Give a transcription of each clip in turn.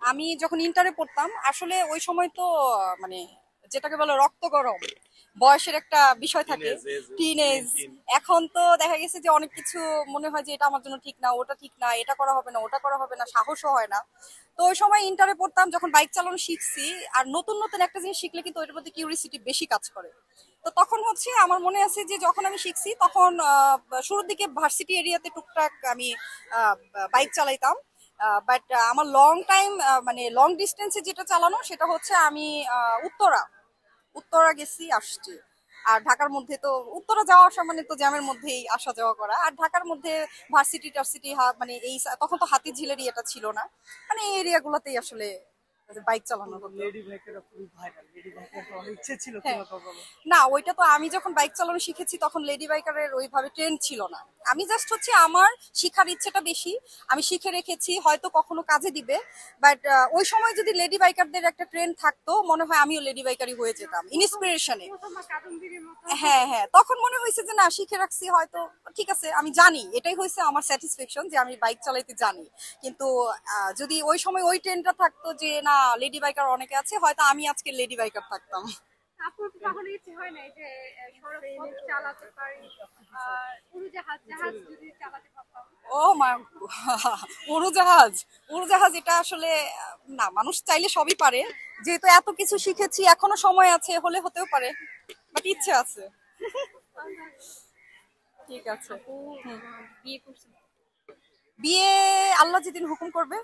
আমি যখন ইন্টারে পড়তাম আসলে ওই সময় তো মানে যেটাকে বলে রক্ত গরম বয়সের একটা বিষয় থাকে, টিন এজ। এখন তো দেখা গেছে যে অনেক কিছু মনে হয় যে এটা আমার জন্য ঠিক না, ওটা ঠিক না, এটা করা হবে না, ওটা করা হবে না, সাহসও হয় না। তো ওই সময় ইন্টারে পড়তাম যখন বাইক চালানো শিখছি, আর নতুন নতুন একটা জিনিস শিখলে কিন্তু ওইটার প্রতি কিউরিসিটি বেশি কাজ করে। তো তখন হচ্ছে আমার মনে আছে যে যখন আমি শিখছি তখন শুরুর দিকে ভার্সিটি এরিয়াতে টুকটাক আমি বাইক চালাইতাম। বাট আমার লং টাইম মানে লং ডিস্টেন্সে যেটা চালানো সেটা হচ্ছে আমি উত্তরা উত্তরা গেছি আসছি। আর ঢাকার মধ্যে তো উত্তরা যাওয়া আসা মানে তো জ্যামের মধ্যেই আসা যাওয়া করা, আর ঢাকার মধ্যে ভার্সিটি টার্সিটি মানে এই তখন তো হাতিঝিলের ইয়েটা ছিল না, মানে এই এরিয়াগুলোতেই আসলে বাইক চালানো হতো। লেডি বাইকাররা খুবই ভাইরাল, লেডি বাইকার অনেক ইচ্ছে ছিল হ্যাঁ, তোমরা কখনো? না ওইটা তো আমি যখন বাইক চালানো শিখেছি তখন লেডি বাইকারের ওইভাবে ট্রেন্ড ছিল না। আমি জাস্ট হচ্ছে আমার শিখার ইচ্ছেটা বেশি, আমি শিখে রেখেছি, হয়তো কখনো কাজে দিবে। বাট ওই সময় যদি লেডি বাইকারদের একটা ট্রেন্ড থাকতো মনে হয় আমিও লেডি বাইকারই হয়ে যেতাম ইন্সপিরেশনে। হ্যাঁ হ্যাঁ, তখন মনে হয়েছে যে না শিখে রাখছি হয়তো ঠিক আছে, আমি জানি, এটাই হয়েছে আমার স্যাটিসফ্যাকশন যে আমি বাইক চালাইতে জানি। কিন্তু যদি ওই সময় ওই ট্রেন্ডটা থাকতো যে না লেডি বাইকার অনেকে আছে, হয়তো আমি আজকে লেডি বাইকার থাকতাম। আপুর কখনো ইচ্ছে হয় নাই যে সড়ক পথ চালাতে পারি, উড়োজাহাজ জাহাজ যদি চালাতে পারতাম? ও মা, উড়োজাহাজ! উড়োজাহাজ এটা আসলে না, মানুষ চাইলে সবই পারে। যেহেতু এত কিছু শিখেছি এখনো সময় আছে, হলে হতেও পারে, বাট ইচ্ছে আছে। ঠিক আছে। আপু হুম। বিয়ে করছেন? বিয়ে আল্লাহ যেদিন হুকুম করবে।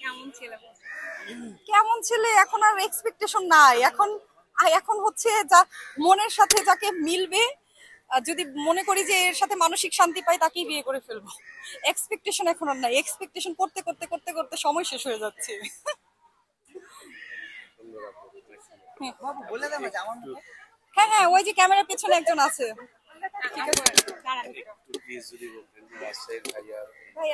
কেমন ছেলে পছন্দ? কেমন ছেলে এখন আর এক্সপেকটেশন নাই, এখন এখন হচ্ছে যা মনের সাথে যাকে মিলবে, যদি মনে করি যে এর সাথে মানসিক শান্তি পাই তাকেই বিয়ে করে ফেলবো। এক্সপেকটেশন এখন আর নাই, এক্সপেকটেশন করতে করতে করতে করতে সময় শেষ হয়ে যাচ্ছে। হুম। বাবু বলে দাও না যে আমার মতো। হ্যাঁ হ্যাঁ, ওই যে ক্যামেরার পেছনে একজন আছে। ঠিক আপু আছে দাঁড়ান। ভাই।